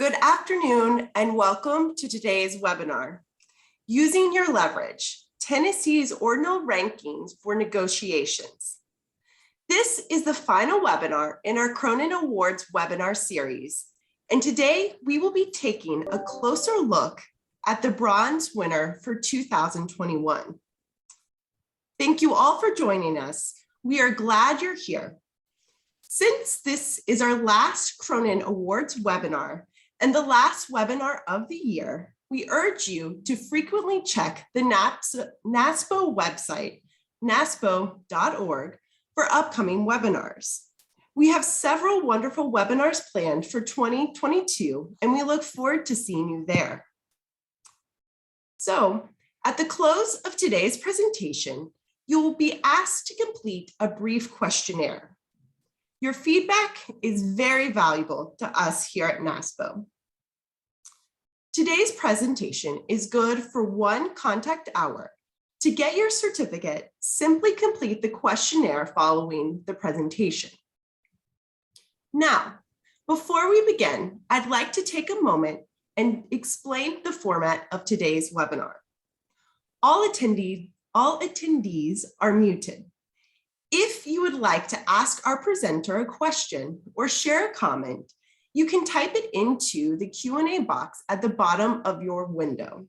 Good afternoon and welcome to today's webinar, Using Your Leverage, Tennessee's Ordinal Rankings for Negotiations. This is the final webinar in our Cronin Awards webinar series, and today we will be taking a closer look at the bronze winner for 2021. Thank you all for joining us. We are glad you're here. Since this is our last Cronin Awards webinar, and the last webinar of the year, we urge you to frequently check the NASPO website, naspo.org, for upcoming webinars. We have several wonderful webinars planned for 2022, and we look forward to seeing you there. So, at the close of today's presentation, you will be asked to complete a brief questionnaire. Your feedback is very valuable to us here at NASPO. Today's presentation is good for one contact hour. To get your certificate, simply complete the questionnaire following the presentation. Now, before we begin, I'd like to take a moment and explain the format of today's webinar. All attendees are muted. If you would like to ask our presenter a question or share a comment, you can type it into the Q&A box at the bottom of your window.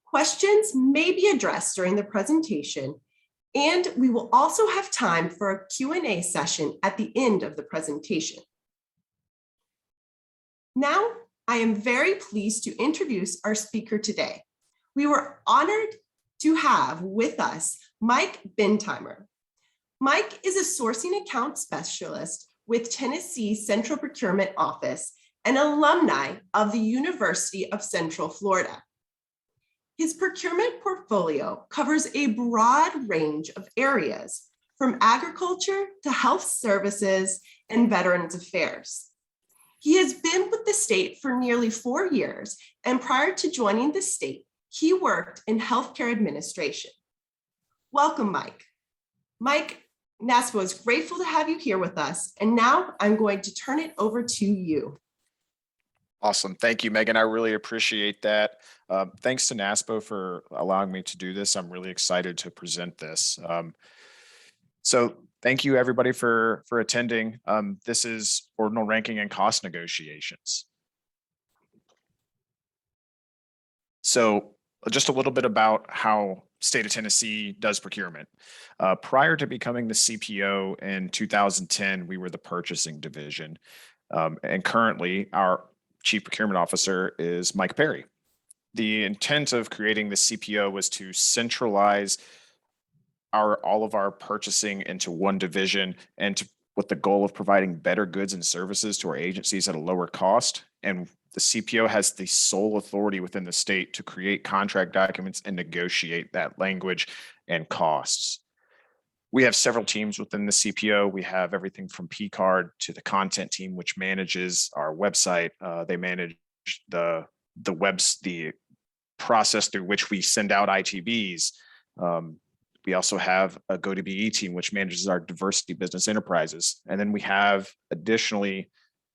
Questions may be addressed during the presentation, and we will also have time for a Q&A session at the end of the presentation. Now, I am very pleased to introduce our speaker today. We were honored to have with us Mike Bentheimer. Mike is a sourcing account specialist with Tennessee Central Procurement Office and alumni of the University of Central Florida. His procurement portfolio covers a broad range of areas, from agriculture to health services and Veterans Affairs. He has been with the state for nearly 4 years, and prior to joining the state, he worked in healthcare administration. Welcome, Mike. Mike, NASPO is grateful to have you here with us, and now I'm going to turn it over to you. Awesome. Thank you, Megan. I really appreciate that. Thanks to NASPO for allowing me to do this. I'm really excited to present this. So thank you, everybody, for attending. This is Ordinal Ranking and Cost Negotiations. So just a little bit about how state of Tennessee does procurement. Prior to becoming the CPO in 2010, we were the purchasing division. And currently our Chief Procurement Officer is Mike Perry. The intent of creating the CPO was to centralize all of our purchasing into one division, and with the goal of providing better goods and services to our agencies at a lower cost. And the CPO has the sole authority within the state to create contract documents and negotiate that language and costs. We have several teams within the CPO. We have everything from P-Card to the content team, which manages our website. They manage the process through which we send out ITBs. We also have a Go2BE team, which manages our diversity business enterprises. And then we have additionally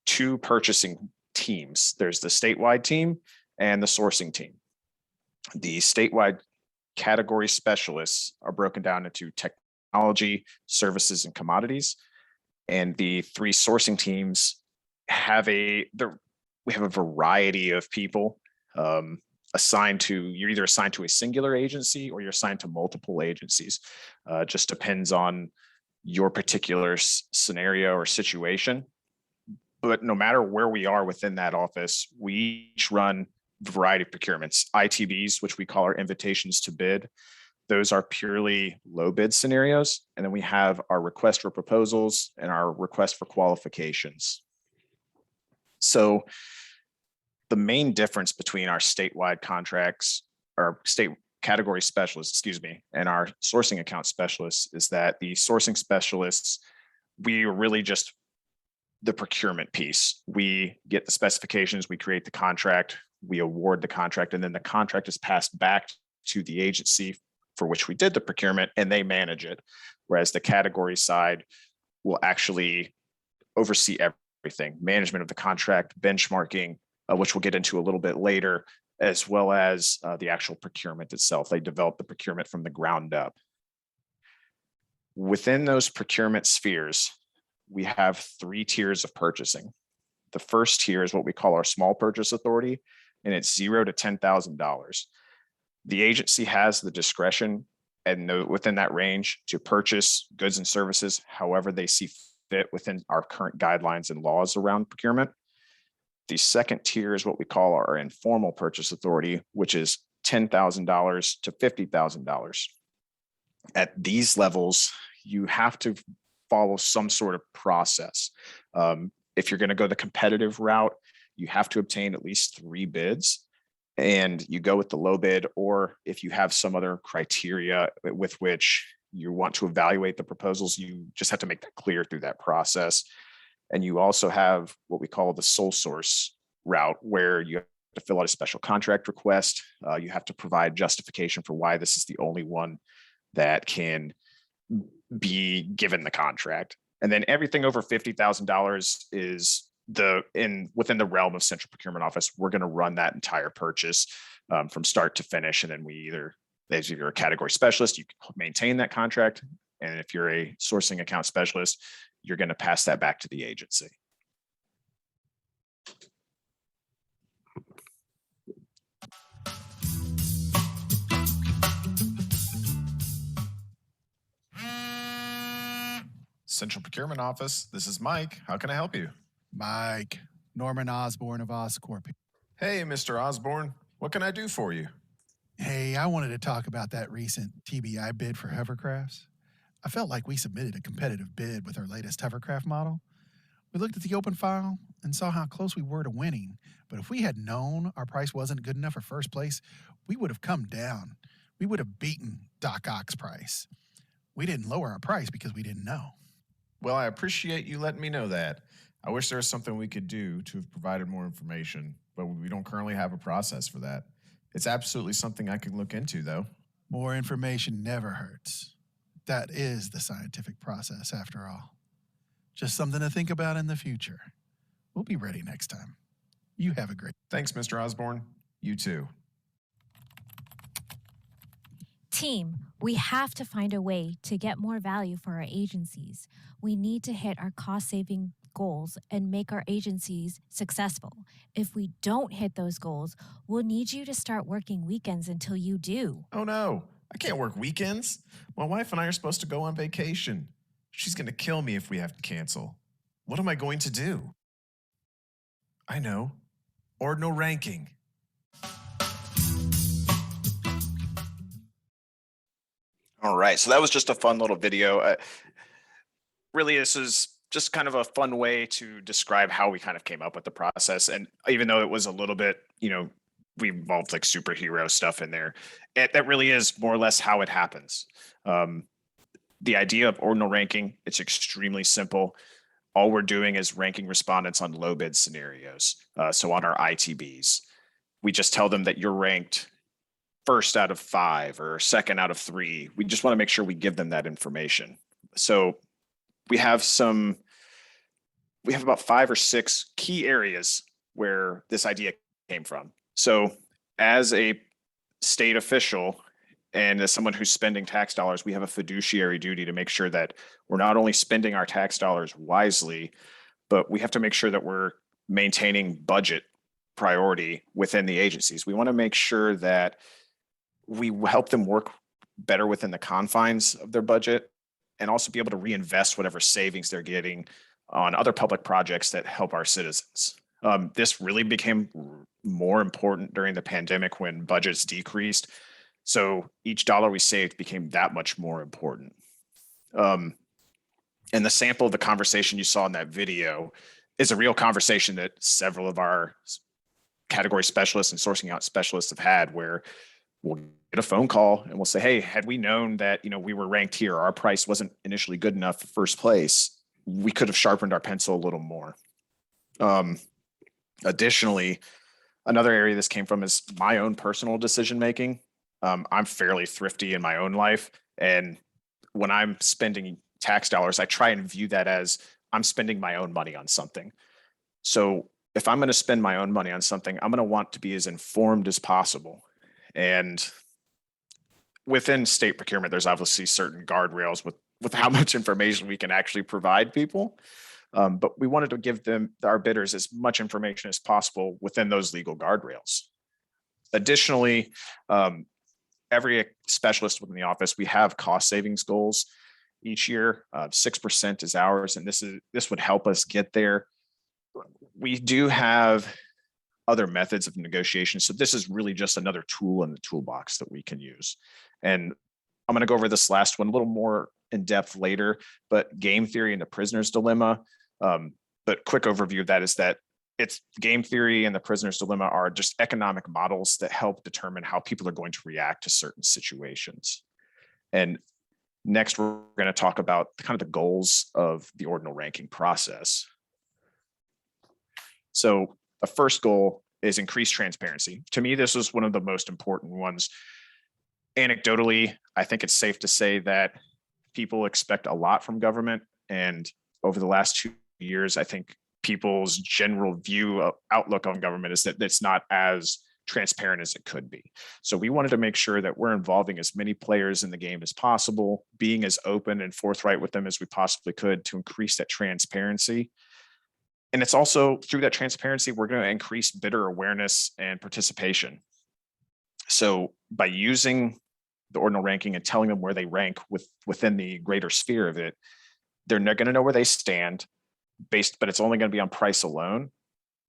2 purchasing teams. There's the statewide team and the sourcing team. The statewide category specialists are broken down into technology, services, and commodities. And the 3 sourcing teams we have a variety of people you're either assigned to a singular agency or you're assigned to multiple agencies. Just depends on your particular scenario or situation. But no matter where we are within that office, we each run a variety of procurements. ITBs, which we call our invitations to bid. Those are purely low bid scenarios. And then we have our request for proposals and our request for qualifications. So the main difference between our statewide contracts, or state category specialists, and our sourcing account specialists is that the sourcing specialists, we are really just the procurement piece. We get the specifications, we create the contract, we award the contract, and then the contract is passed back to the agency for which we did the procurement, and they manage it. Whereas the category side will actually oversee everything, management of the contract, benchmarking, which we'll get into a little bit later, as well as the actual procurement itself. They develop the procurement from the ground up. Within those procurement spheres, we have 3 tiers of purchasing. The first tier is what we call our small purchase authority, and it's $0 to $10,000. The agency has the discretion and within that range to purchase goods and services however they see fit within our current guidelines and laws around procurement. The second tier is what we call our informal purchase authority, which is $10,000 to $50,000. At these levels, you have to follow some sort of process. If you're going to go the competitive route, you have to obtain at least 3 bids, and you go with the low bid, or if you have some other criteria with which you want to evaluate the proposals, you just have to make that clear through that process. And you also have what we call the sole source route, where you have to fill out a special contract request. You have to provide justification for why this is the only one that can be given the contract. And then everything over $50,000 is within the realm of Central Procurement Office. We're going to run that entire purchase from start to finish. And then if you're a category specialist, you can maintain that contract. And if you're a sourcing account specialist, you're going to pass that back to the agency. Central Procurement Office, this is Mike. How can I help you? Mike, Norman Osborne of Oscorp. Hey, Mr. Osborne, what can I do for you? Hey, I wanted to talk about that recent TBI bid for hovercrafts. I felt like we submitted a competitive bid with our latest hovercraft model. We looked at the open file and saw how close we were to winning, but if we had known our price wasn't good enough for first place, we would have come down. We would have beaten Doc Ock's price. We didn't lower our price because we didn't know. Well, I appreciate you letting me know that. I wish there was something we could do to have provided more information, but we don't currently have a process for that. It's absolutely something I can look into, though. More information never hurts. That is the scientific process, after all. Just something to think about in the future. We'll be ready next time. You have a great... Thanks, Mr. Osborne. You too. Team, we have to find a way to get more value for our agencies. We need to hit our cost-saving goals and make our agencies successful. If we don't hit those goals, we'll need you to start working weekends until you do. Oh no, I can't work weekends. My wife and I are supposed to go on vacation. She's going to kill me if we have to cancel. What am I going to do? I know. Ordinal Ranking. All right, so that was just a fun little video. Really, this is just kind of a fun way to describe how we kind of came up with the process. And even though it was a little bit, we involved like superhero stuff in there, that really is more or less how it happens. The idea of ordinal ranking, it's extremely simple. All we're doing is ranking respondents on low bid scenarios. So on our ITBs, we just tell them that you're ranked first out of 5 or second out of 3. We just want to make sure we give them that information. So we have about 5 or 6 key areas where this idea came from. So as a state official and as someone who's spending tax dollars, we have a fiduciary duty to make sure that we're not only spending our tax dollars wisely, but we have to make sure that we're maintaining budget priority within the agencies. We want to make sure that we help them work better within the confines of their budget and also be able to reinvest whatever savings they're getting on other public projects that help our citizens. This really became more important during the pandemic when budgets decreased. So each dollar we saved became that much more important. And the sample of the conversation you saw in that video is a real conversation that several of our category specialists and sourcing out specialists have had, where we'll get a phone call and we'll say, hey, had we known that, we were ranked here, our price wasn't initially good enough for first place, we could have sharpened our pencil a little more. Additionally, another area this came from is my own personal decision-making. I'm fairly thrifty in my own life. And when I'm spending tax dollars, I try and view that as I'm spending my own money on something. So if I'm going to spend my own money on something, I'm going to want to be as informed as possible. And within state procurement, there's obviously certain guardrails with how much information we can actually provide people. But we wanted to give our bidders as much information as possible within those legal guardrails. Additionally, every specialist within the office, we have cost savings goals each year. 6% is ours, and this would help us get there. We do have other methods of negotiation, so this is really just another tool in the toolbox that we can use. And I'm going to go over this last one a little more in depth later, but game theory and the prisoner's dilemma. But quick overview of that is that it's game theory and the prisoner's dilemma are just economic models that help determine how people are going to react to certain situations. And next, we're going to talk about kind of the goals of the ordinal ranking process. So the first goal is increased transparency. To me, this was one of the most important ones. Anecdotally, I think it's safe to say that people expect a lot from government. And over the last 2 years, I think people's general outlook on government is that it's not as transparent as it could be. So we wanted to make sure that we're involving as many players in the game as possible, being as open and forthright with them as we possibly could to increase that transparency. And it's also through that transparency, we're going to increase bidder awareness and participation. So by using the ordinal ranking and telling them where they rank within the greater sphere of it, they're not going to know where they stand but it's only going to be on price alone.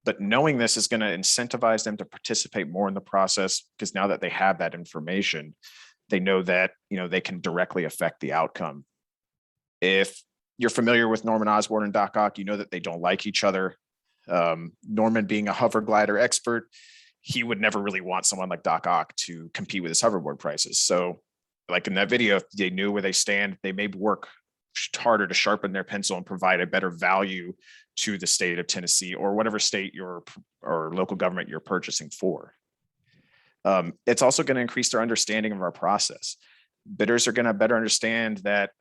But knowing this is going to incentivize them to participate more in the process, because now that they have that information, they know that, they can directly affect the outcome. If you're familiar with Norman Osborn and Doc Ock, you know that they don't like each other. Norman being a hover glider expert, he would never really want someone like Doc Ock to compete with his hoverboard prices. So like in that video, if they knew where they stand, they may work harder to sharpen their pencil and provide a better value to the state of Tennessee or whatever state or local government you're purchasing for. It's also going to increase their understanding of our process. Bidders are going to better understand that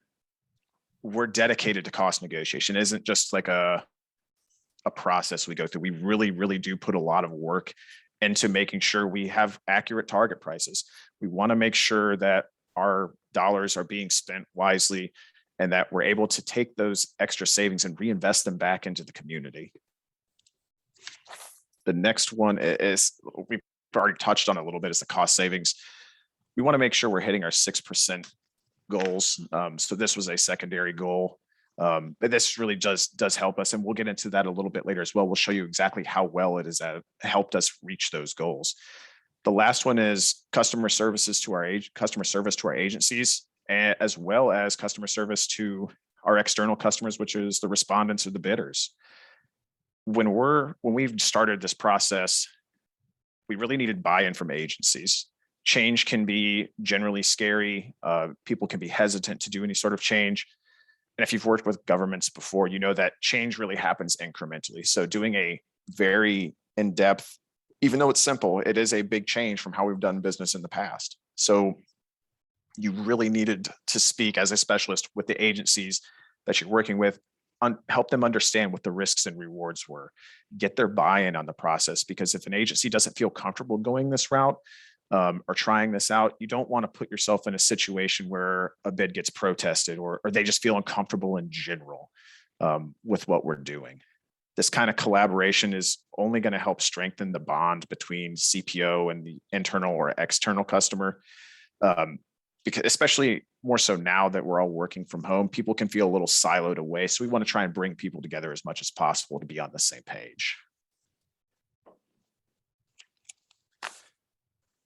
we're dedicated to cost negotiation. It isn't just like a process we go through. We really, really do put a lot of work into making sure we have accurate target prices. We want to make sure that our dollars are being spent wisely and that we're able to take those extra savings and reinvest them back into the community. The next one is, we've already touched on a little bit, is the cost savings. We want to make sure we're hitting our 6% goals. So this was a secondary goal. But this really does help us, and we'll get into that a little bit later as well. We'll show you exactly how well it has helped us reach those goals. The last one is customer service to our agencies, as well as customer service to our external customers, which is the respondents or the bidders. When we've started this process, we really needed buy-in from agencies. Change can be generally scary. People can be hesitant to do any sort of change. And if you've worked with governments before, you know that change really happens incrementally. So doing a very in-depth, even though it's simple, it is a big change from how we've done business in the past. So you really needed to speak as a specialist with the agencies that you're working with, help them understand what the risks and rewards were, get their buy-in on the process. Because if an agency doesn't feel comfortable going this route or trying this out, you don't want to put yourself in a situation where a bid gets protested or they just feel uncomfortable in general with what we're doing. This kind of collaboration is only going to help strengthen the bond between CPO and the internal or external customer. Because especially more so now that we're all working from home, people can feel a little siloed away. So we want to try and bring people together as much as possible to be on the same page.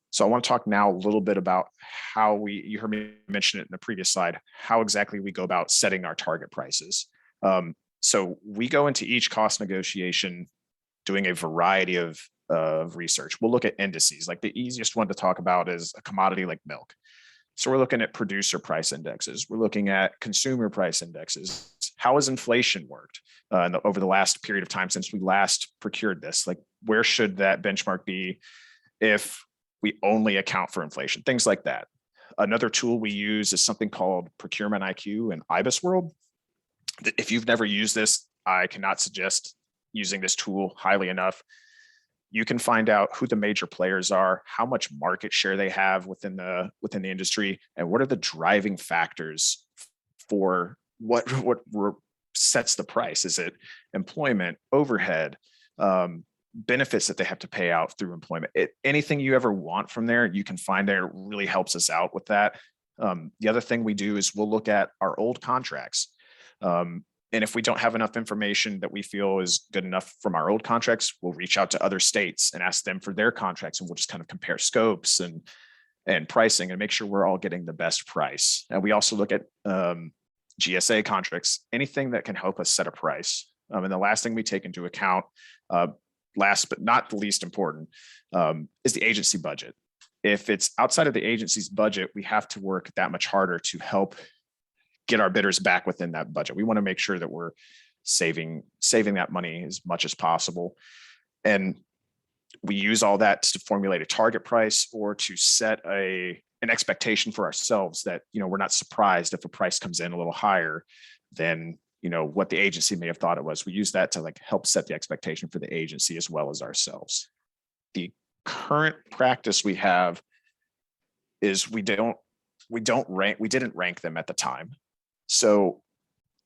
So I want to talk now a little bit about how you heard me mention it in the previous slide, how exactly we go about setting our target prices. So we go into each cost negotiation doing a variety of research. We'll look at indices. Like the easiest one to talk about is a commodity like milk. So we're looking at producer price indexes. We're looking at consumer price indexes. How has inflation worked over the last period of time since we last procured this? Like, where should that benchmark be if we only account for inflation? Things like that. Another tool we use is something called Procurement IQ in IBIS World. If you've never used this, I cannot suggest using this tool highly enough, you can find out who the major players are, how much market share they have within the industry, and what are the driving factors for what sets the price. Is it employment, overhead, benefits that they have to pay out through employment? Anything you ever want from there, you can find there. It really helps us out with that. The other thing we do is we'll look at our old contracts. And if we don't have enough information that we feel is good enough from our old contracts, we'll reach out to other states and ask them for their contracts, and we'll just kind of compare scopes and pricing and make sure we're all getting the best price. And we also look at GSA contracts, anything that can help us set a price. And the last thing we take into account, last but not the least important, is the agency budget. If it's outside of the agency's budget, we have to work that much harder to help get our bidders back within that budget. We want to make sure that we're saving that money as much as possible. And we use all that to formulate a target price or to set an expectation for ourselves that, we're not surprised if a price comes in a little higher than, what the agency may have thought it was. We use that to help set the expectation for the agency as well as ourselves. The current practice we have is we didn't rank them at the time. So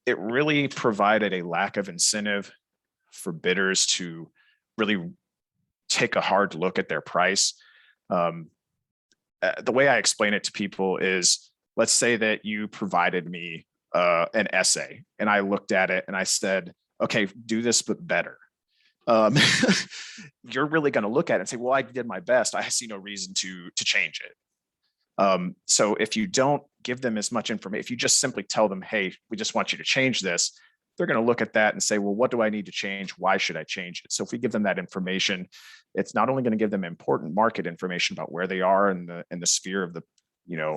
it really provided a lack of incentive for bidders to really take a hard look at their price. The way I explain it to people is, let's say that you provided me an essay and I looked at it and I said, okay, do this, but better. You're really going to look at it and say, well, I did my best. I see no reason to change it. So if you don't give them as much information, if you just simply tell them, hey, we just want you to change this, they're going to look at that and say, well, what do I need to change? Why should I change it? So if we give them that information, it's not only going to give them important market information about where they are in the sphere of the,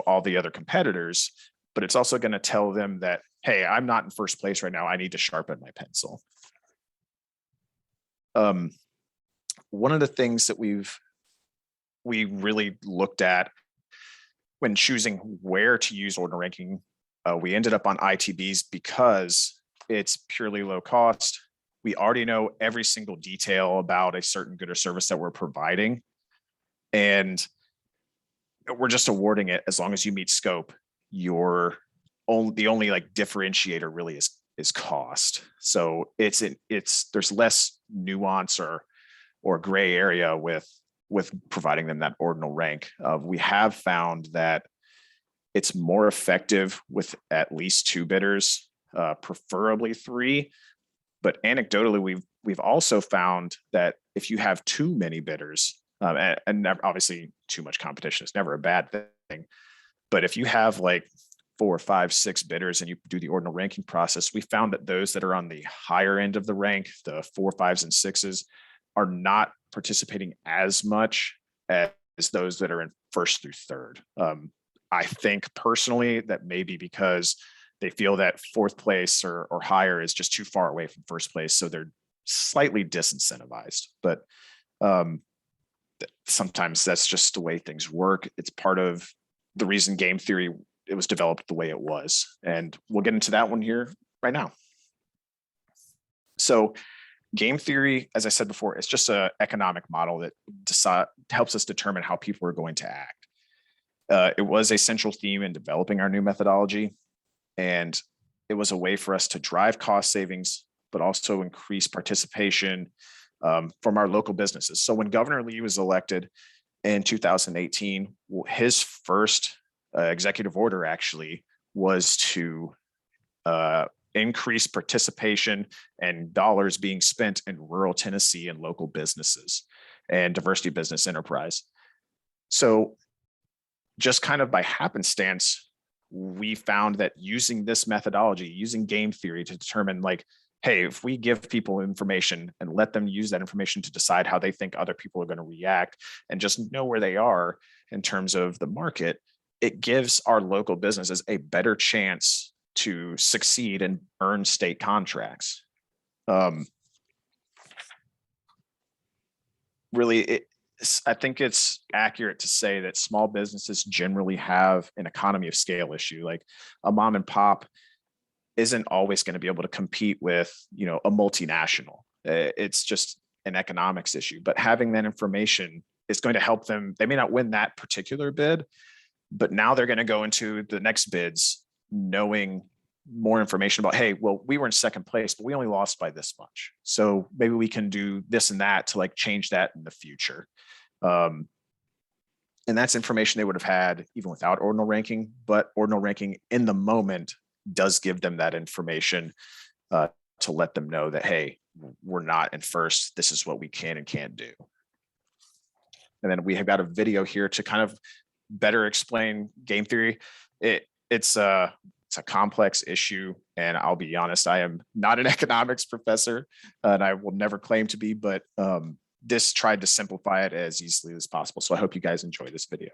all the other competitors, but it's also going to tell them that, hey, I'm not in first place right now. I need to sharpen my pencil. One of the things that we really looked at when choosing where to use Ordinal Ranking, we ended up on ITBs because it's purely low cost. We already know every single detail about a certain good or service that we're providing, and we're just awarding it as long as you meet scope. The only differentiator really is cost. So there's less nuance or gray area with providing them that ordinal rank. We have found that it's more effective with at least 2 bidders, preferably 3. But anecdotally, we've also found that if you have too many bidders, and obviously too much competition is never a bad thing, but if you have 4, 5, 6 bidders and you do the ordinal ranking process, we found that those that are on the higher end of the rank, the 4, 5s, and 6s, are not participating as much as those that are in first through third. I think personally that maybe because they feel that fourth place or higher is just too far away from first place, so they're slightly disincentivized. But sometimes that's just the way things work. It's part of the reason game theory, it was developed the way it was. And we'll get into that one here right now. So game theory, as I said before, it's just an economic model that helps us determine how people are going to act. It was a central theme in developing our new methodology, and it was a way for us to drive cost savings, but also increase participation from our local businesses. So when Governor Lee was elected in 2018, his first executive order actually was to increase participation and dollars being spent in rural Tennessee and local businesses and diversity business enterprise. So just kind of by happenstance, we found that using this methodology, using game theory to determine hey, if we give people information and let them use that information to decide how they think other people are going to react and just know where they are in terms of the market, it gives our local businesses a better chance to succeed and earn state contracts. Really, I think it's accurate to say that small businesses generally have an economy of scale issue. Like a mom and pop isn't always going to be able to compete with, a multinational. It's just an economics issue, but having that information is going to help them. They may not win that particular bid, but now they're going to go into the next bids knowing more information about, hey, well, we were in second place, but we only lost by this much. So maybe we can do this and that to like change that in the future. And that's information they would have had even without ordinal ranking, but ordinal ranking in the moment does give them that information to let them know that, hey, we're not in first. This is what we can and can't do. And then we have got a video here to kind of better explain game theory. It's a complex issue, and I'll be honest, I am not an economics professor, and I will never claim to be, but this tried to simplify it as easily as possible. So I hope you guys enjoy this video.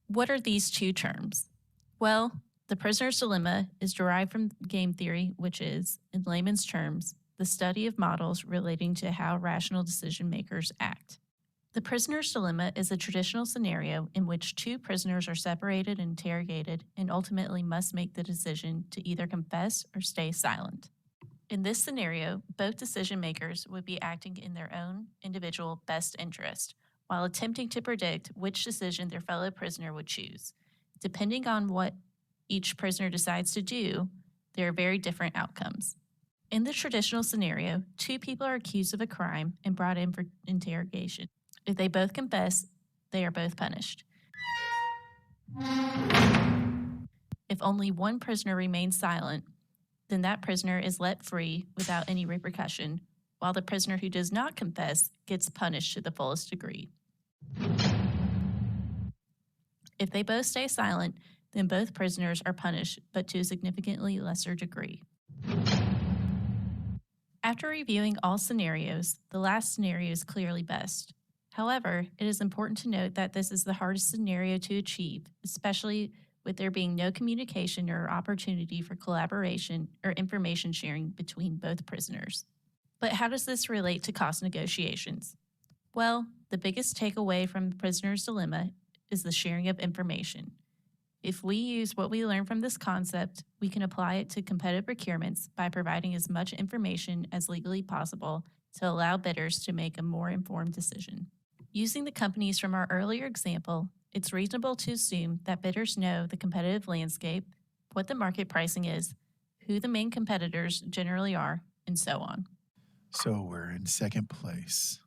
What are these two terms? Well, the prisoner's dilemma is derived from game theory, which is, in layman's terms, the study of models relating to how rational decision makers act. The prisoner's dilemma is a traditional scenario in which two prisoners are separated and interrogated and ultimately must make the decision to either confess or stay silent. In this scenario, both decision makers would be acting in their own individual best interest, while attempting to predict which decision their fellow prisoner would choose. Depending on what each prisoner decides to do, there are very different outcomes. In the traditional scenario, two people are accused of a crime and brought in for interrogation. If they both confess, they are both punished. If only one prisoner remains silent, then that prisoner is let free without any repercussion, while the prisoner who does not confess gets punished to the fullest degree. If they both stay silent, then both prisoners are punished, but to a significantly lesser degree. After reviewing all scenarios, the last scenario is clearly best. However, it is important to note that this is the hardest scenario to achieve, especially with there being no communication or opportunity for collaboration or information sharing between both prisoners. But how does this relate to cost negotiations? Well, the biggest takeaway from the prisoner's dilemma is the sharing of information. If we use what we learn from this concept, we can apply it to competitive procurements by providing as much information as legally possible to allow bidders to make a more informed decision. Using the companies from our earlier example, it's reasonable to assume that bidders know the competitive landscape, what the market pricing is, who the main competitors generally are, and so on. So we're in second place.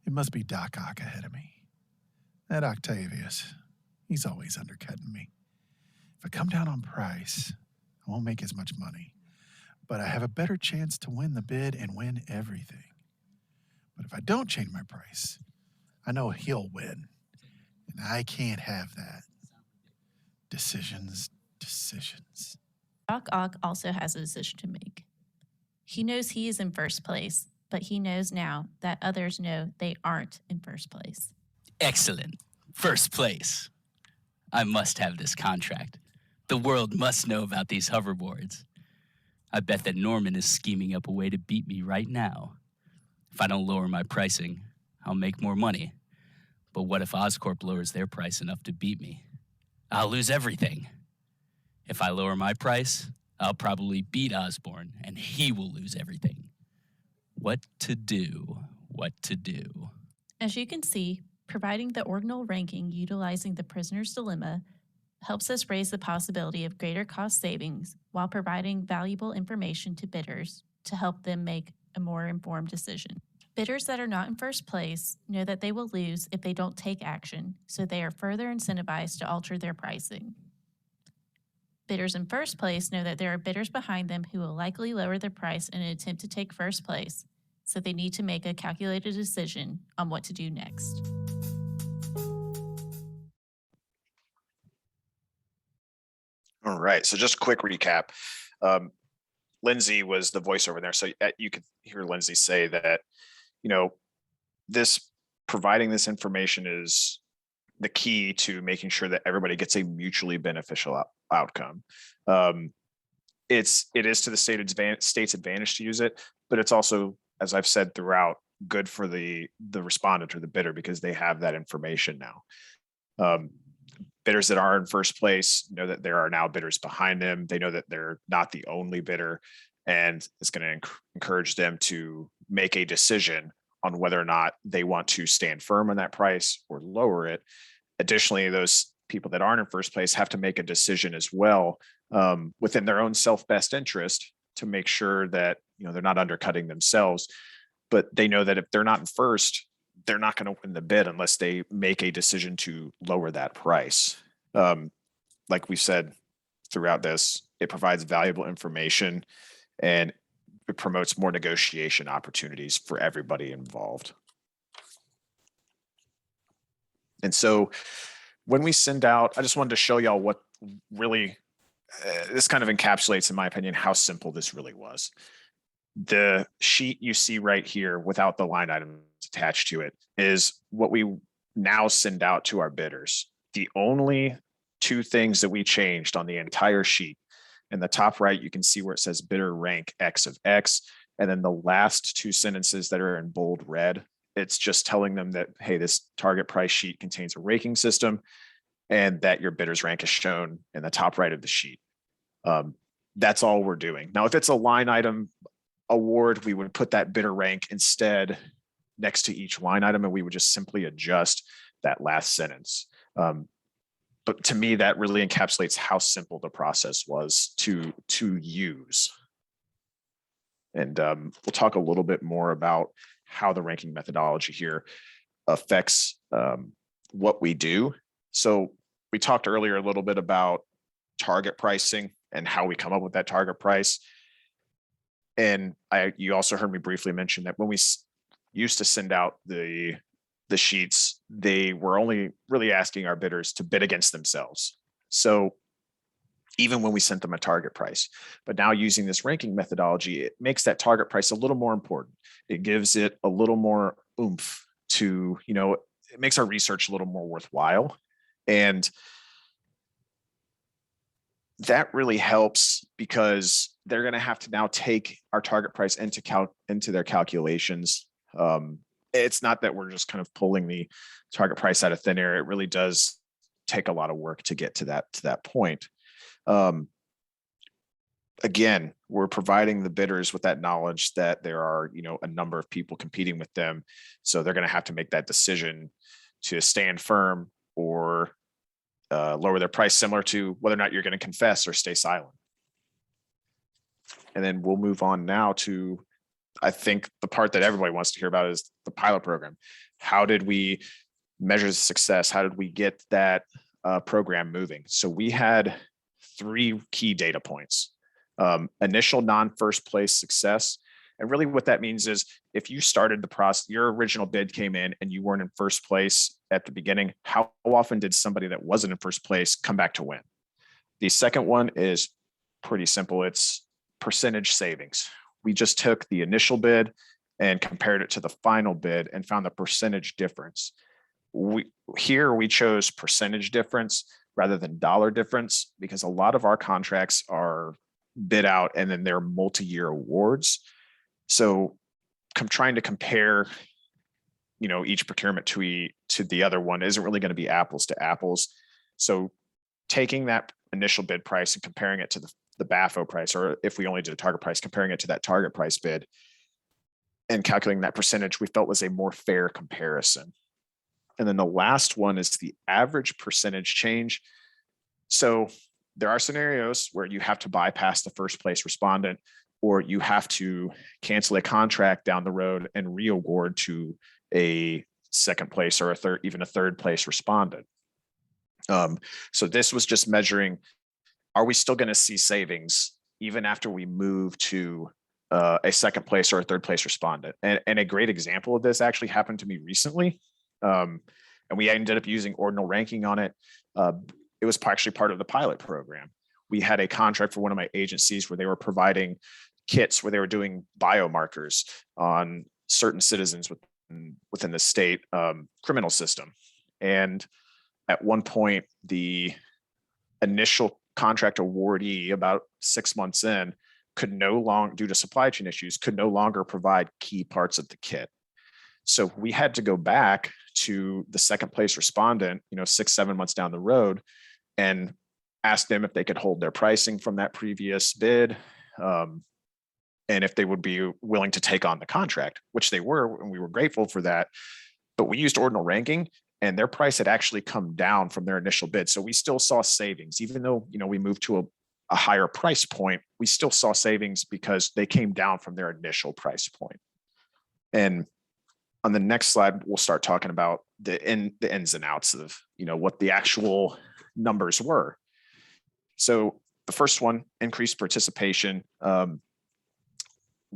It must be Doc Ock ahead of me. That Octavius, he's always undercutting me. If I come down on price, I won't make as much money, but I have a better chance to win the bid and win everything. But if I don't change my price, I know he'll win, and I can't have that. Decisions. Doc Ock also has a decision to make. He knows he is in first place, but he knows now that others know they aren't in first place. Excellent. First place. I must have this contract. The world must know about these hoverboards. I bet that Norman is scheming up a way to beat me right now. If I don't lower my pricing, I'll make more money. But what if Oscorp lowers their price enough to beat me? I'll lose everything. If I lower my price, I'll probably beat Osborne, and he will lose everything. What to do? As you can see, providing the ordinal ranking utilizing the prisoner's dilemma helps us raise the possibility of greater cost savings while providing valuable information to bidders to help them make a more informed decision. Bidders that are not in first place know that they will lose if they don't take action, so they are further incentivized to alter their pricing. Bidders in first place know that there are bidders behind them who will likely lower their price in an attempt to take first place, so they need to make a calculated decision on what to do next. All right, so just a quick recap. Lindsay was the voiceover there, so you could hear Lindsay say that, this providing this information is the key to making sure that everybody gets a mutually beneficial outcome. It is to the state's advantage to use it, but it's also, as I've said throughout, good for the respondent or the bidder because they have that information now. Bidders that are in first place know that there are now bidders behind them. They know that they're not the only bidder, and it's going to encourage them to make a decision on whether or not they want to stand firm on that price or lower it. Additionally, those people that aren't in first place have to make a decision as well within their own self-best interest to make sure that they're not undercutting themselves. But they know that if they're not in first, they're not going to win the bid unless they make a decision to lower that price. Like we said throughout this, it provides valuable information and it promotes more negotiation opportunities for everybody involved. And so when we send out, I just wanted to show y'all what really, this kind of encapsulates, in my opinion, how simple this really was. The sheet you see right here without the line items attached to it is what we now send out to our bidders. The only two things that we changed on the entire sheet. In the top right, you can see where it says bidder rank X of X. And then the last two sentences that are in bold red, it's just telling them that, hey, this target price sheet contains a ranking system and that your bidder's rank is shown in the top right of the sheet. That's all we're doing. Now, if it's a line item award, we would put that bidder rank instead next to each line item, and we would just simply adjust that last sentence. But to me, that really encapsulates how simple the process was to use. And we'll talk a little bit more about how the ranking methodology here affects what we do. So we talked earlier a little bit about target pricing and how we come up with that target price. And you also heard me briefly mention that when we used to send out the sheets, they were only really asking our bidders to bid against themselves. So even when we sent them a target price, but now using this ranking methodology, it makes that target price a little more important. It gives it a little more oomph to, it makes our research a little more worthwhile. And that really helps because they're going to have to now take our target price into their calculations. It's not that we're just kind of pulling the target price out of thin air. It really does take a lot of work to get to that point. Again, we're providing the bidders with that knowledge that there are, a number of people competing with them. So they're going to have to make that decision to stand firm or lower their price, similar to whether or not you're going to confess or stay silent. And then we'll move on now to, I think, the part that everybody wants to hear about is the pilot program. How did we measure the success? How did we get that program moving? So we had 3 key data points. Initial non-first place success. And really what that means is if you started the process, your original bid came in and you weren't in first place at the beginning, how often did somebody that wasn't in first place come back to win? The second one is pretty simple. It's percentage savings. We just took the initial bid and compared it to the final bid and found the percentage difference. We chose percentage difference rather than dollar difference because a lot of our contracts are bid out and then they're multi-year awards. So trying to compare, each procurement to the other one isn't really going to be apples to apples. So taking that initial bid price and comparing it to the BAFO price, or if we only did a target price, comparing it to that target price bid and calculating that percentage, we felt was a more fair comparison. And then the last one is the average percentage change. So there are scenarios where you have to bypass the first place respondent, or you have to cancel a contract down the road and re-award to a second place or even a third place respondent. So this was just measuring, are we still going to see savings even after we move to a second place or a third place respondent? And a great example of this actually happened to me recently. And we ended up using Ordinal Ranking on it. It was actually part of the pilot program. We had a contract for one of my agencies where they were providing kits where they were doing biomarkers on certain citizens within the state criminal system. And at one point, the initial contract awardee, about 6 months in, due to supply chain issues, could no longer provide key parts of the kit. So we had to go back to the second place respondent, 6-7 months down the road, and ask them if they could hold their pricing from that previous bid, and if they would be willing to take on the contract, which they were, and we were grateful for that. But we used Ordinal Ranking, and their price had actually come down from their initial bid. So we still saw savings, even though we moved to a higher price point, we still saw savings because they came down from their initial price point. And on the next slide, we'll start talking about the ins and outs of what the actual numbers were. So the first one, increased participation.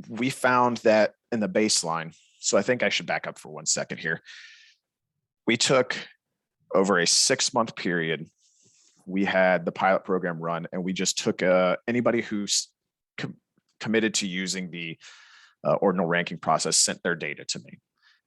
We found that in the baseline. So I think I should back up for 1 second here. We took over a 6-month period. We had the pilot program run, and we just took anybody who's committed to using the Ordinal Ranking process sent their data to me.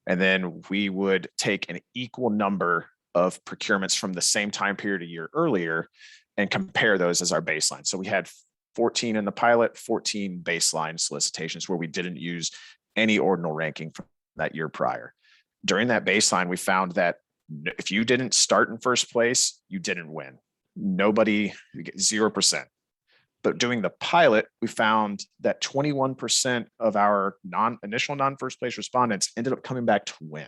And then we would take an equal number of procurements from the same time period a year earlier and compare those as our baseline. So we had 14 in the pilot, 14 baseline solicitations where we didn't use any Ordinal Ranking from that year prior. During that baseline, we found that if you didn't start in first place, you didn't win. Nobody, 0%. But doing the pilot, we found that 21% of our initial non-first place respondents ended up coming back to win.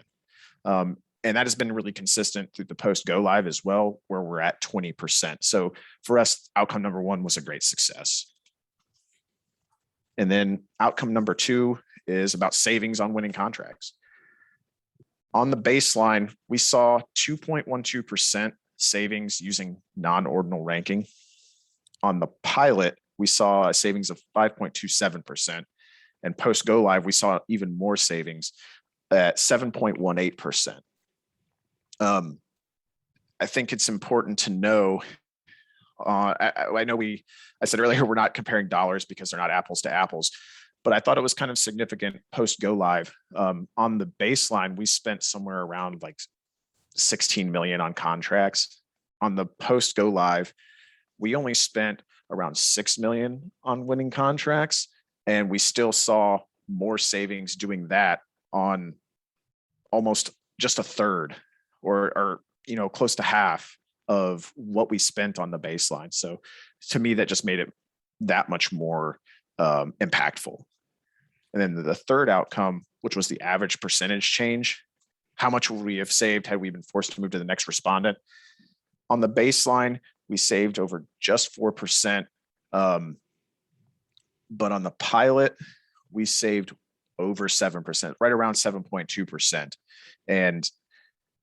And that has been really consistent through the post go live as well, where we're at 20%. So for us, outcome number 1 was a great success. And then outcome number 2 is about savings on winning contracts. On the baseline, we saw 2.12% savings using non-Ordinal Ranking. On the pilot, we saw a savings of 5.27%. And post go live, we saw even more savings at 7.18%. I think it's important to know, I know I said earlier, we're not comparing dollars because they're not apples to apples, but I thought it was kind of significant post go live. On the baseline, we spent somewhere around like 16 million on contracts. On the post go live, we only spent around 6 million on winning contracts, and we still saw more savings doing that on almost just a third or close to half of what we spent on the baseline. So to me, that just made it that much more impactful. And then the third outcome, which was the average percentage change, how much would we have saved had we been forced to move to the next respondent? On the baseline, we saved over just 4%. But on the pilot, we saved over 7%, right around 7.2%. And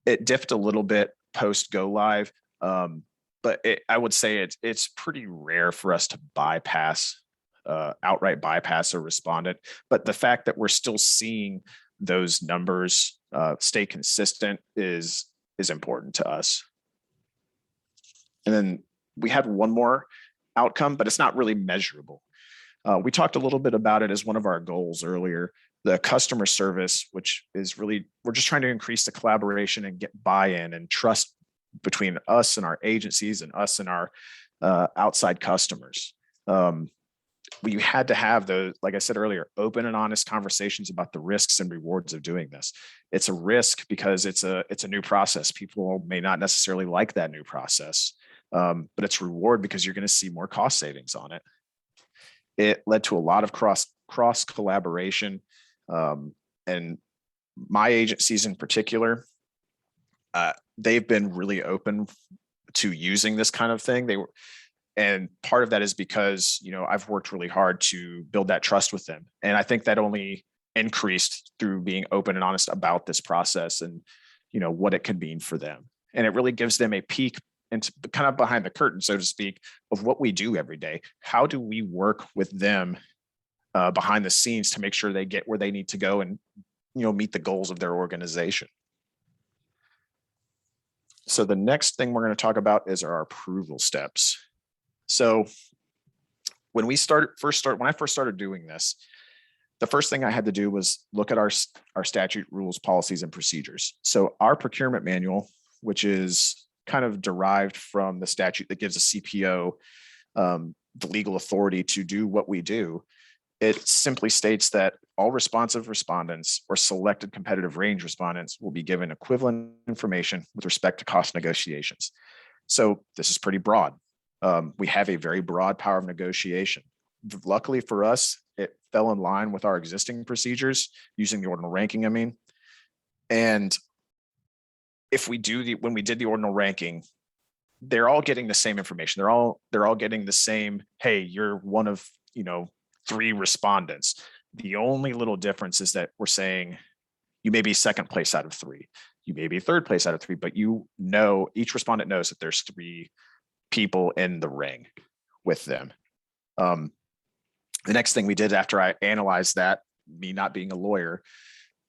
it dipped a little bit post go live. But I would say it's pretty rare for us to outright bypass a respondent. But the fact that we're still seeing those numbers stay consistent is important to us. And then we had one more outcome, but it's not really measurable. We talked a little bit about it as one of our goals earlier, the customer service, which is really, we're just trying to increase the collaboration and get buy-in and trust between us and our agencies and us and our outside customers. We had to have those, like I said earlier, open and honest conversations about the risks and rewards of doing this. It's a risk because it's a new process. People may not necessarily like that new process, but it's a reward because you're going to see more cost savings on it. It led to a lot of cross collaboration, and my agencies in particular, they've been really open to using this kind of thing. And part of that is because, I've worked really hard to build that trust with them. And I think that only increased through being open and honest about this process and, what it could mean for them. And it really gives them a peek into kind of behind the curtain, so to speak, of what we do every day. How do we work with them behind the scenes to make sure they get where they need to go and, meet the goals of their organization? So the next thing we're going to talk about is our approval steps. So when I first started doing this, the first thing I had to do was look at our statute, rules, policies, and procedures. So our procurement manual, which is kind of derived from the statute that gives a CPO the legal authority to do what we do, It simply states that all responsive respondents or selected competitive range respondents will be given equivalent information with respect to cost negotiations. So this is pretty broad. We have a very broad power of negotiation. Luckily for us, it fell in line with our existing procedures using the ordinal ranking, And if we do when we did the ordinal ranking, they're all getting the same information. They're all getting the same, hey, you're one of, 3 respondents. The only little difference is that we're saying you may be second place out of 3. You may be third place out of 3, but each respondent knows that there's 3 people in the ring with them. The next thing we did after I analyzed that, me not being a lawyer,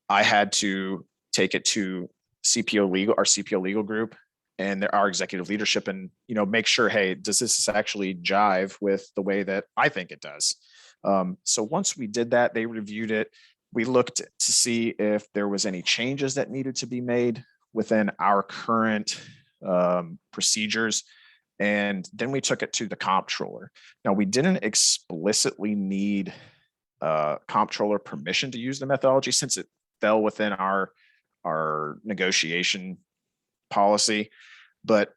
I had to take it to our CPO legal group and our executive leadership and, make sure, hey, does this actually jive with the way that I think it does? So once we did that, they reviewed it. We looked to see if there was any changes that needed to be made within our current procedures. And then we took it to the comptroller. Now, we didn't explicitly need comptroller permission to use the methodology since it fell within our negotiation policy, but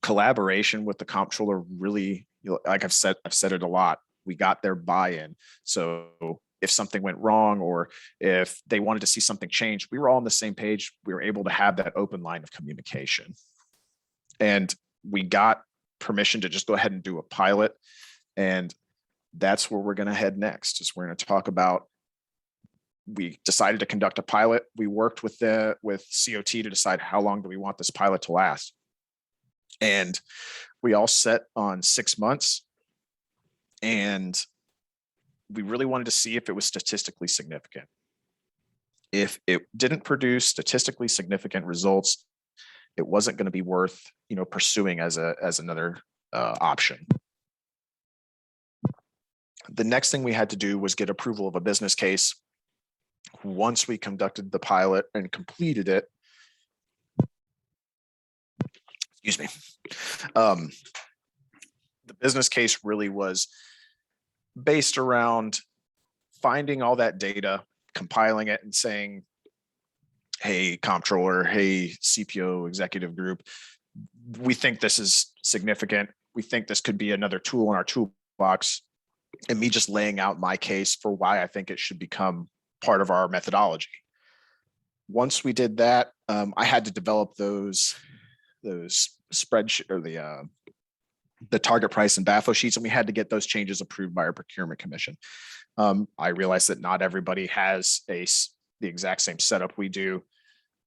collaboration with the comptroller really, like I've said it a lot, we got their buy-in. So if something went wrong or if they wanted to see something change, we were all on the same page. We were able to have that open line of communication. And we got permission to just go ahead and do a pilot. And that's where we're going to head next, is we're going to talk about, we decided to conduct a pilot. We worked with COT to decide how long do we want this pilot to last. And we all set on 6 months. And we really wanted to see if it was statistically significant. If it didn't produce statistically significant results, it wasn't going to be worth, pursuing as another option. The next thing we had to do was get approval of a business case. Once we conducted the pilot and completed it, excuse me, the business case really was based around finding all that data, compiling it and saying, hey, comptroller, hey, CPO executive group, we think this is significant. We think this could be another tool in our toolbox. And me just laying out my case for why I think it should become part of our methodology. Once we did that, I had to develop those spreadsheet or the target price and BAFO sheets, and we had to get those changes approved by our procurement commission. I realized that not everybody has the exact same setup we do,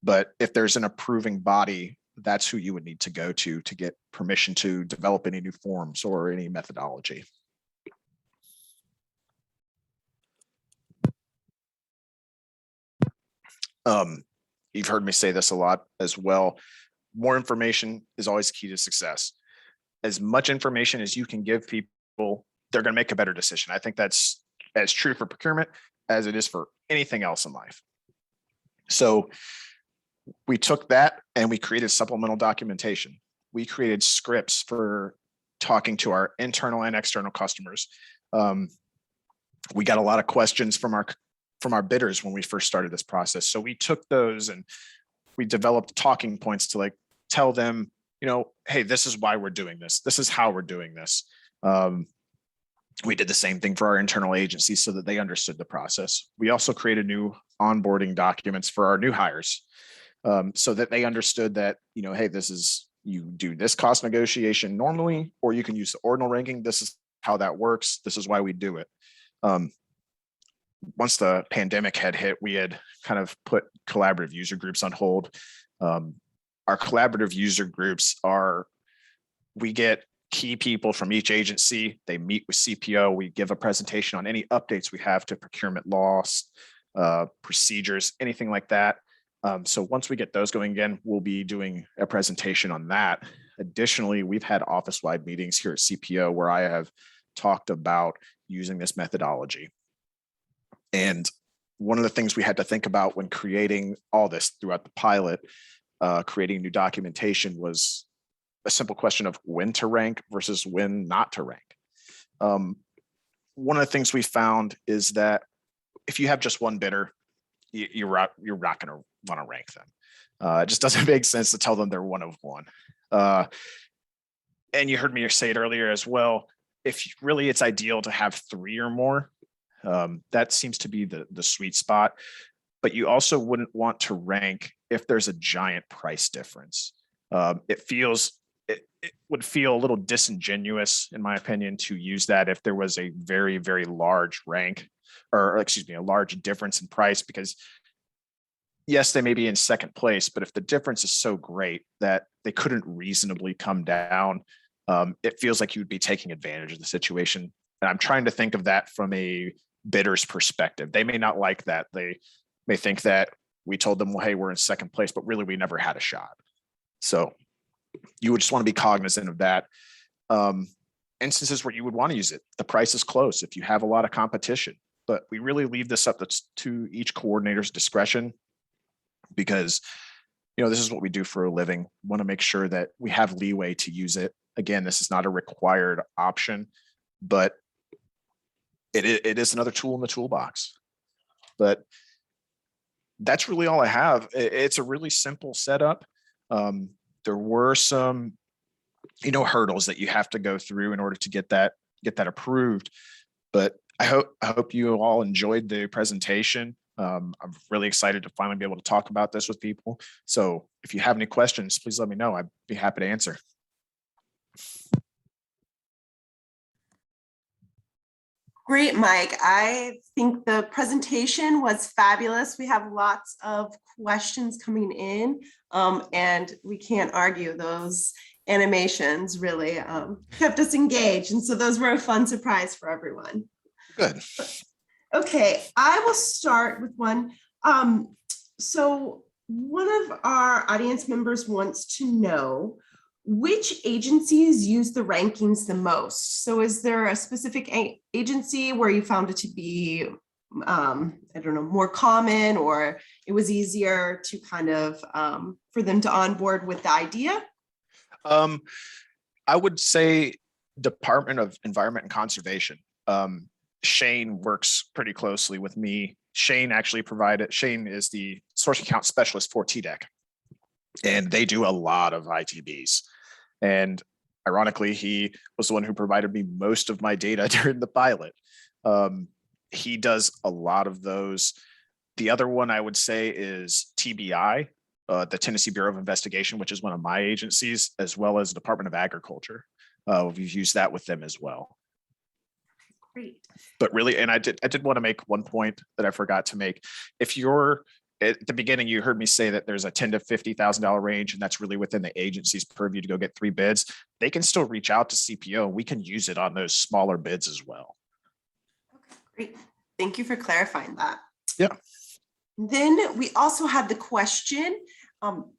but if there's an approving body, that's who you would need to go to get permission to develop any new forms or any methodology. You've heard me say this a lot as well. More information is always key to success. As much information as you can give people, they're going to make a better decision. I think that's as true for procurement as it is for anything else in life. So we took that and we created supplemental documentation. We created scripts for talking to our internal and external customers. We got a lot of questions from our bidders when we first started this process. So we took those and we developed talking points to tell them, hey, this is why we're doing this. This is how we're doing this. We did the same thing for our internal agencies so that they understood the process. We also created new onboarding documents for our new hires so that they understood that, hey, you do this cost negotiation normally, or you can use the ordinal ranking. This is how that works. This is why we do it. Once the pandemic had hit, we had kind of put collaborative user groups on hold. Our collaborative user groups we get key people from each agency. They meet with CPO. We give a presentation on any updates we have to procurement laws, procedures, anything like that. So once we get those going again, we'll be doing a presentation on that. Additionally, we've had office-wide meetings here at CPO where I have talked about using this methodology. And one of the things we had to think about when creating all this throughout the pilot, creating new documentation, was a simple question of when to rank versus when not to rank. one of the things we found is that if you have just one bidder, you're not going to want to rank them. It just doesn't make sense to tell them they're one of one. And you heard me say it earlier as well. If really it's ideal to have 3 or more, that seems to be the sweet spot. But you also wouldn't want to rank if there's a giant price difference. It would feel a little disingenuous, in my opinion, to use that if there was a very, very large rank, or excuse me, a large difference in price, because yes, they may be in second place, but if the difference is so great that they couldn't reasonably come down, it feels like you'd be taking advantage of the situation. And I'm trying to think of that from a bidder's perspective. They may not like that. They may think that we told them, well, hey, we're in second place, but really we never had a shot. So you would just want to be cognizant of that. Instances where you would want to use it, the price is close if you have a lot of competition, but we really leave this up to each coordinator's discretion, because this is what we do for a living. We want to make sure that we have leeway to use it. Again, this is not a required option, but it is another tool in the toolbox. But that's really all I have. It's a really simple setup. There were some, hurdles that you have to go through in order to get that approved. But I hope you all enjoyed the presentation. I'm really excited to finally be able to talk about this with people. So if you have any questions, please let me know. I'd be happy to answer. Great, Mike. I think the presentation was fabulous. We have lots of questions coming in, and we can't argue. Those animations really kept us engaged. And so those were a fun surprise for everyone. Good. Okay, I will start with one. So one of our audience members wants to know which agencies use the rankings the most. So is there a specific agency where you found it to be, more common, or it was easier to kind of for them to onboard with the idea? I would say Department of Environment and Conservation. Shane works pretty closely with me. Shane is the source account specialist for TDEC, and they do a lot of ITBs. And ironically, he was the one who provided me most of my data during the pilot. He does a lot of those. The other one I would say is TBI, the Tennessee Bureau of Investigation, which is one of my agencies, as well as the Department of Agriculture. We've used that with them as well. Great. But really, and I did want to make one point that I forgot to make. If you're at the beginning, you heard me say that there's a $10,000 to $50,000 range, and that's really within the agency's purview to go get 3 bids. They can still reach out to CPO. We can use it on those smaller bids as well. Okay, great. Thank you for clarifying that. Yeah. Then we also had the question,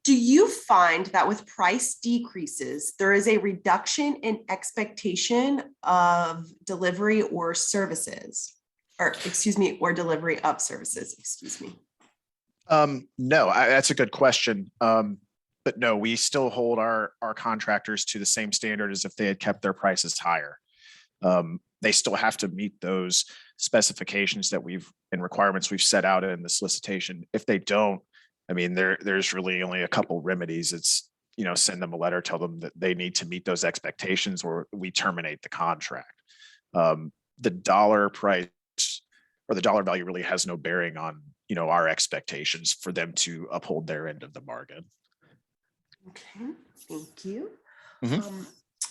do you find that with price decreases, there is a reduction in expectation of delivery or services, or delivery of services, No, that's a good question. But no, we still hold our contractors to the same standard as if they had kept their prices higher. They still have to meet those specifications that and requirements we've set out in the solicitation. If they don't, there's really only a couple remedies. It's, send them a letter, tell them that they need to meet those expectations, or we terminate the contract. The dollar price or the dollar value really has no bearing on, our expectations for them to uphold their end of the bargain. Okay, thank you. Mm-hmm.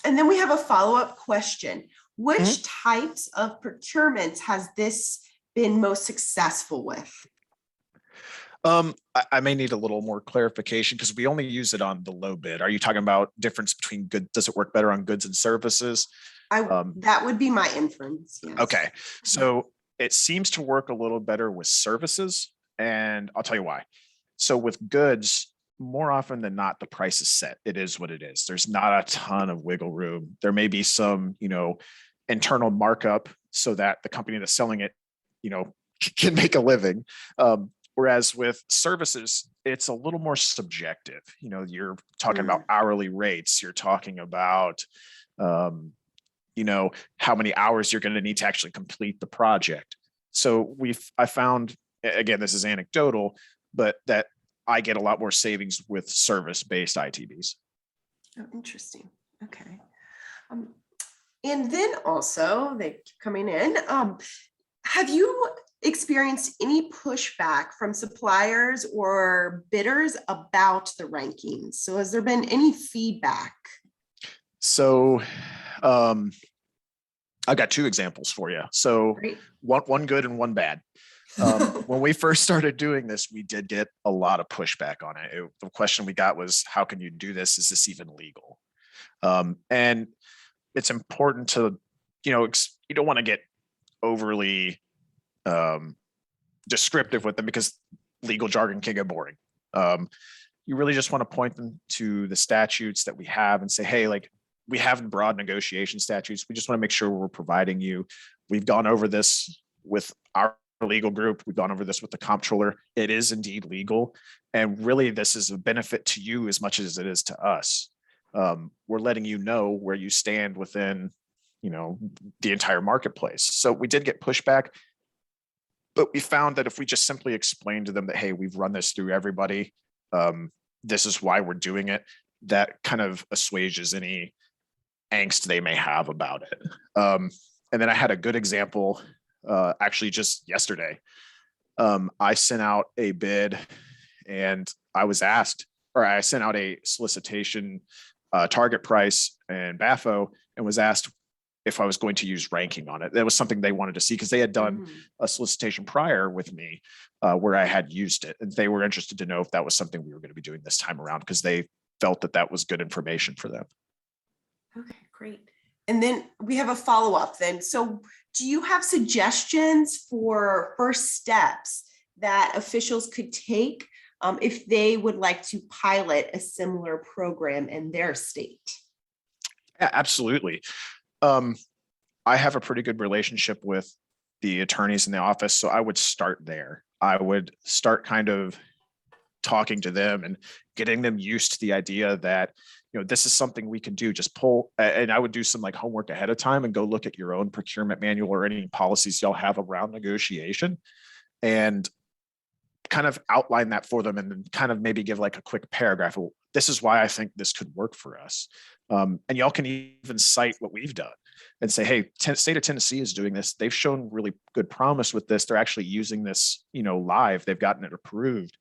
And then we have a follow-up question. Which types of procurements has this been most successful with? I may need a little more clarification because we only use it on the low bid. Are you talking about difference between does it work better on goods and services? That would be my inference. Yes. Okay. So it seems to work a little better with services, and I'll tell you why. So with goods, more often than not, the price is set. It is what it is. There's not a ton of wiggle room. There may be some, internal markup so that the company that's selling it, can make a living. Whereas with services, it's a little more subjective. You're talking about hourly rates. You're talking about, how many hours you're going to need to actually complete the project. So I found, again, this is anecdotal, but that I get a lot more savings with service-based ITBs. Oh, interesting. Okay. And then also, they keep coming in. Have you experienced any pushback from suppliers or bidders about the rankings? So has there been any feedback? So I've got two examples for you. So Great. one good and one bad. When we first started doing this, we did get a lot of pushback on it. The question we got was, how can you do this? Is this even legal? And it's important to, you don't want to get overly descriptive with them because legal jargon can get boring. You really just want to point them to the statutes that we have and say, hey, like, we have broad negotiation statutes. We just want to make sure we're providing you. We've gone over this with our legal group. We've gone over this with the comptroller. It is indeed legal. And really, this is a benefit to you as much as it is to us. We're letting you know where you stand within, the entire marketplace. So we did get pushback, but we found that if we just simply explain to them that, hey, we've run this through everybody, this is why we're doing it, that kind of assuages any angst they may have about it. And then I had a good example, actually just yesterday. I sent out a bid and I sent out a solicitation target price and BAFO and was asked if I was going to use ranking on it. That was something they wanted to see because they had done a solicitation prior with me where I had used it. And they were interested to know if that was something we were going to be doing this time around because they felt that was good information for them. Okay, great. And then we have a follow-up then. So do you have suggestions for first steps that officials could take if they would like to pilot a similar program in their state? Yeah, absolutely. I have a pretty good relationship with the attorneys in the office, so I would start there. I would start kind of talking to them and getting them used to the idea that, this is something we can do. Just pull, and I would do some like homework ahead of time and go look at your own procurement manual or any policies y'all have around negotiation and kind of outline that for them and then kind of maybe give like a quick paragraph. Well, this is why I think this could work for us. And y'all can even cite what we've done and say, hey, state of Tennessee is doing this. They've shown really good promise with this. They're actually using this, live. They've gotten it approved.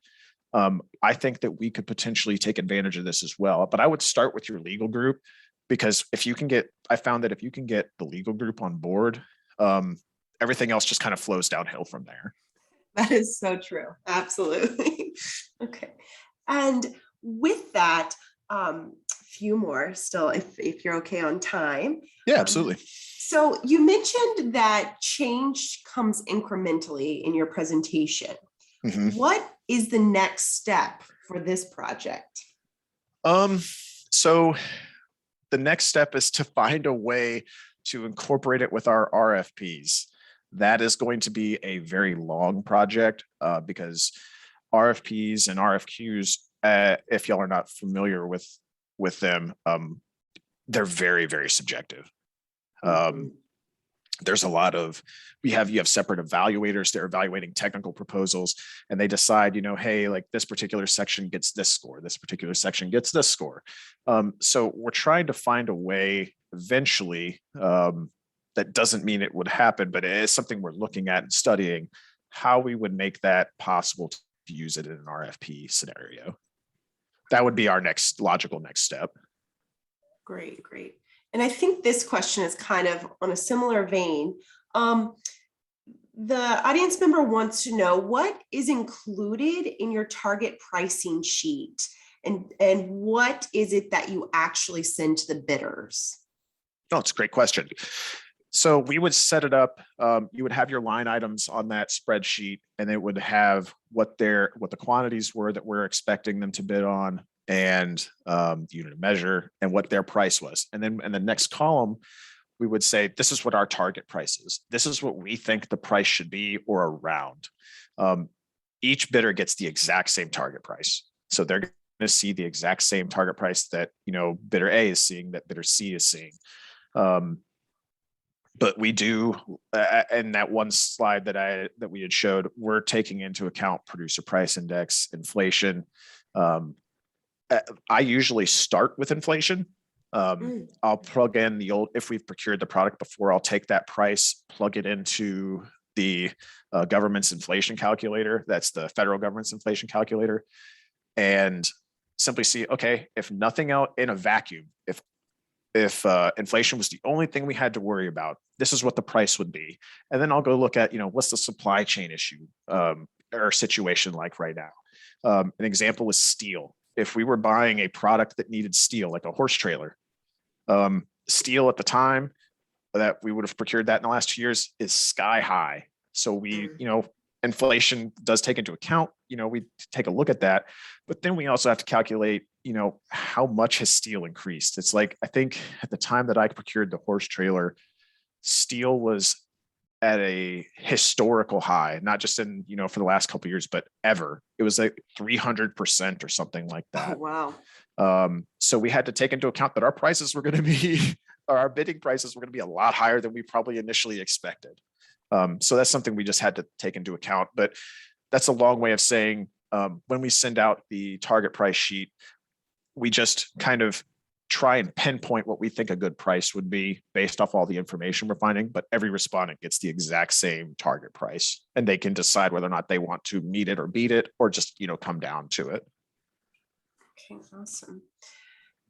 I think that we could potentially take advantage of this as well. But I would start with your legal group because I found that if you can get the legal group on board, everything else just kind of flows downhill from there. That is so true. Absolutely. Okay. And with that, few more still, if you're okay on time. Yeah, absolutely. So you mentioned that change comes incrementally in your presentation. Mm-hmm. What is the next step for this project? So the next step is to find a way to incorporate it with our RFPs. That is going to be a very long project because RFPs and RFQs, if y'all are not familiar with them, they're very, very subjective. There's a lot of, you have separate evaluators that are evaluating technical proposals and they decide, hey, like this particular section gets this score, this particular section gets this score. So we're trying to find a way eventually, that doesn't mean it would happen, but it is something we're looking at and studying how we would make that possible to use it in an RFP scenario. That would be our logical next step. Great. And I think this question is kind of on a similar vein. The audience member wants to know what is included in your target pricing sheet and what is it that you actually send to the bidders? Oh, it's a great question. So we would set it up. You would have your line items on that spreadsheet, and it would have what the quantities were that we're expecting them to bid on, and the unit of measure, and what their price was. And then in the next column, we would say, this is what our target price is. This is what we think the price should be or around. Each bidder gets the exact same target price. So they're going to see the exact same target price that bidder A is seeing, that bidder C is seeing. But we do, in that one slide that we had showed, we're taking into account producer price index, inflation. I usually start with inflation. I'll plug in the old, if we've procured the product before, I'll take that price, plug it into the government's inflation calculator. That's the federal government's inflation calculator. And simply see, okay, if nothing else in a vacuum, if inflation was the only thing we had to worry about, this is what the price would be. And then I'll go look at, what's the supply chain issue or situation like right now. An example is steel. If we were buying a product that needed steel, like a horse trailer, steel at the time that we would have procured that in the last 2 years is sky high. So we, inflation does take into account, we take a look at that, but then we also have to calculate, how much has steel increased? It's like, I think at the time that I procured the horse trailer, steel was at a historical high, not just in, for the last couple of years, but ever. It was like 300% or something like that. Oh, wow. So we had to take into account that our prices were going to be, or our bidding prices were going to be a lot higher than we probably initially expected. So that's something we just had to take into account. But that's a long way of saying, when we send out the target price sheet, we just kind of try and pinpoint what we think a good price would be based off all the information we're finding, but every respondent gets the exact same target price, and they can decide whether or not they want to meet it or beat it, or just, come down to it. Okay, awesome.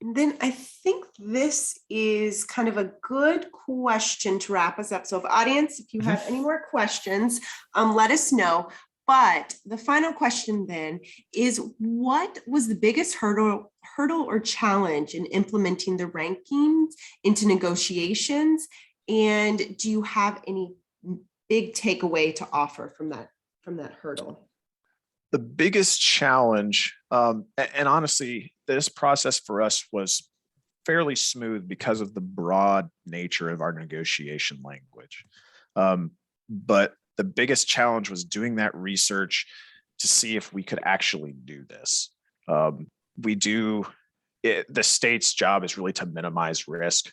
And then I think this is kind of a good question to wrap us up. So audience, if you have any more questions, let us know. But the final question then is, what was the biggest hurdle or challenge in implementing the rankings into negotiations? And do you have any big takeaway to offer from that hurdle? The biggest challenge, and honestly, this process for us was fairly smooth because of the broad nature of our negotiation language. But the biggest challenge was doing that research to see if we could actually do this. The state's job is really to minimize risk.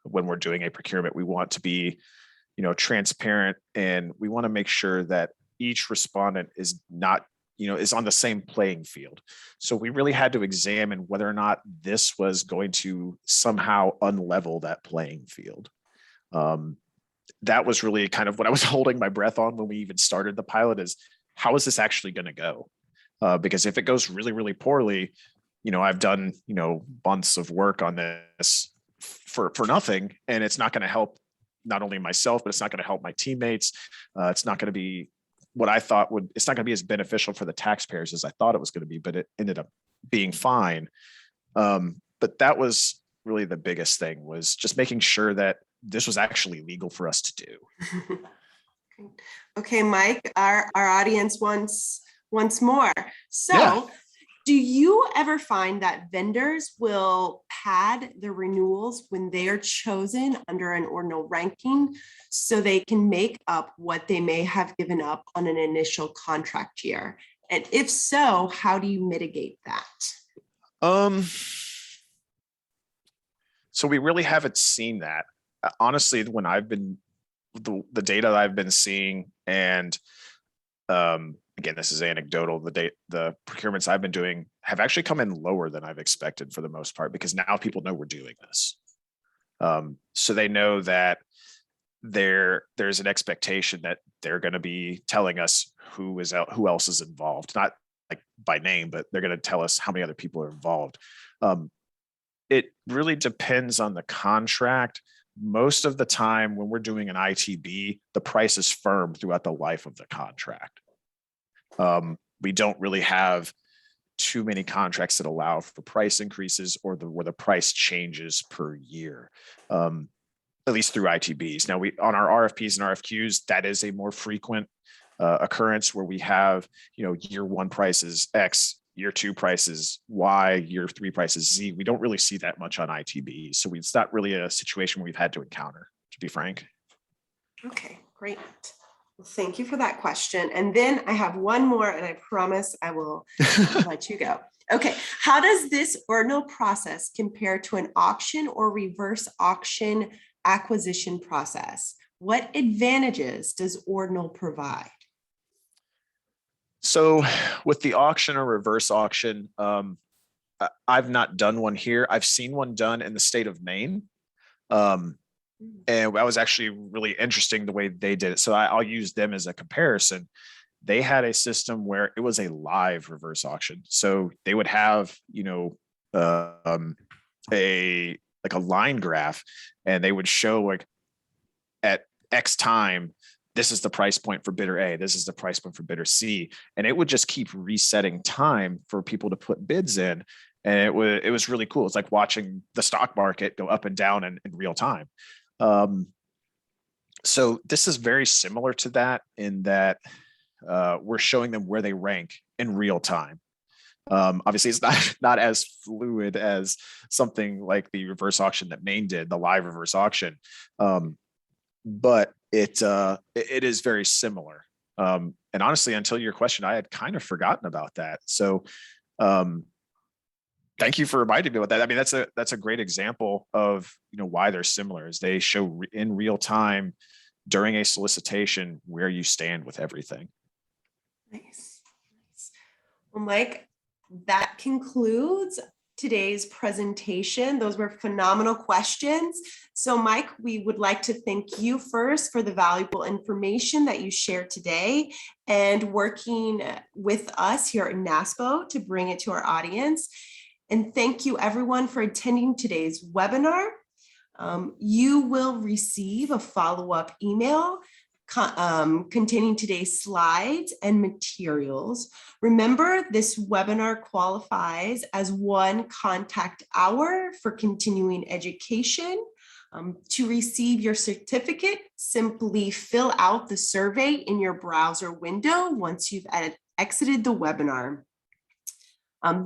When we're doing a procurement, we want to be, transparent, and we want to make sure that each respondent is not, is on the same playing field. So we really had to examine whether or not this was going to somehow unlevel that playing field. That was really kind of what I was holding my breath on when we even started the pilot, is how is this actually going to go? Because if it goes really, really poorly, I've done, months of work on this for nothing, and it's not going to help not only myself, but it's not going to help my teammates. It's not going to be what I thought it's not going to be as beneficial for the taxpayers as I thought it was going to be, but it ended up being fine. But that was really the biggest thing, was just making sure that this was actually legal for us to do. Okay, Mike, our audience wants more. So Yeah. Do you ever find that vendors will pad the renewals when they are chosen under an ordinal ranking so they can make up what they may have given up on an initial contract year? And if so, how do you mitigate that? So we really haven't seen that. Honestly, when I've been, the data that I've been seeing, and again, this is anecdotal, the procurements I've been doing have actually come in lower than I've expected for the most part, because now people know we're doing this. So they know that there's an expectation that they're going to be telling us who else is involved, not like by name, but they're going to tell us how many other people are involved. It really depends on the contract. Most of the time when we're doing an ITB, the price is firm throughout the life of the contract. We don't really have too many contracts that allow for price increases or where the price changes per year, at least through ITBs. Now, on our RFPs and RFQs, that is a more frequent occurrence, where we have, year one prices X, year two prices Y, year three prices Z. We don't really see that much on ITBs. So it's not really a situation we've had to encounter, to be frank. Okay, great. Well, thank you for that question. And then I have one more, and I promise I will let you go. Okay, how does this ordinal process compare to an auction or reverse auction acquisition process? What advantages does Ordinal provide? So with the auction or reverse auction, I've not done one here. I've seen one done in the state of Maine. And that was actually really interesting the way they did it. So I'll use them as a comparison. They had a system where it was a live reverse auction. So they would have, a line graph, and they would show like at X time, this is the price point for bidder A, this is the price point for bidder C. And it would just keep resetting time for people to put bids in. And it was really cool. It's like watching the stock market go up and down in real time. So this is very similar to that in that we're showing them where they rank in real time. Obviously, it's not as fluid as something like the reverse auction that Maine did, the live reverse auction, but it is very similar. And honestly, until your question, I had kind of forgotten about that. So thank you for reminding me about that. I mean, that's a great example of why they're similar, is they show in real time during a solicitation where you stand with everything. Nice. Well, Mike, that concludes today's presentation. Those were phenomenal questions. So Mike, we would like to thank you first for the valuable information that you shared today and working with us here at NASPO to bring it to our audience. And thank you everyone for attending today's webinar. You will receive a follow-up email containing today's slides and materials. Remember, this webinar qualifies as one contact hour for continuing education. To receive your certificate, simply fill out the survey in your browser window once you've exited the webinar.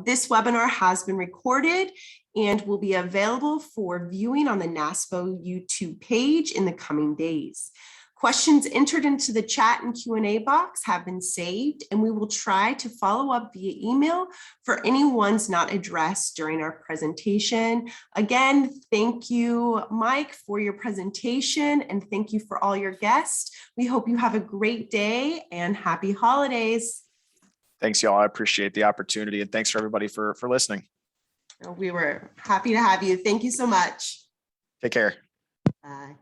This webinar has been recorded and will be available for viewing on the NASPO YouTube page in the coming days. Questions entered into the chat and Q&A box have been saved, and we will try to follow up via email for any ones not addressed during our presentation. Again, thank you, Mike, for your presentation, and thank you for all your guests. We hope you have a great day and happy holidays. Thanks, y'all. I appreciate the opportunity, and thanks for everybody for listening. We were happy to have you. Thank you so much. Take care. Bye.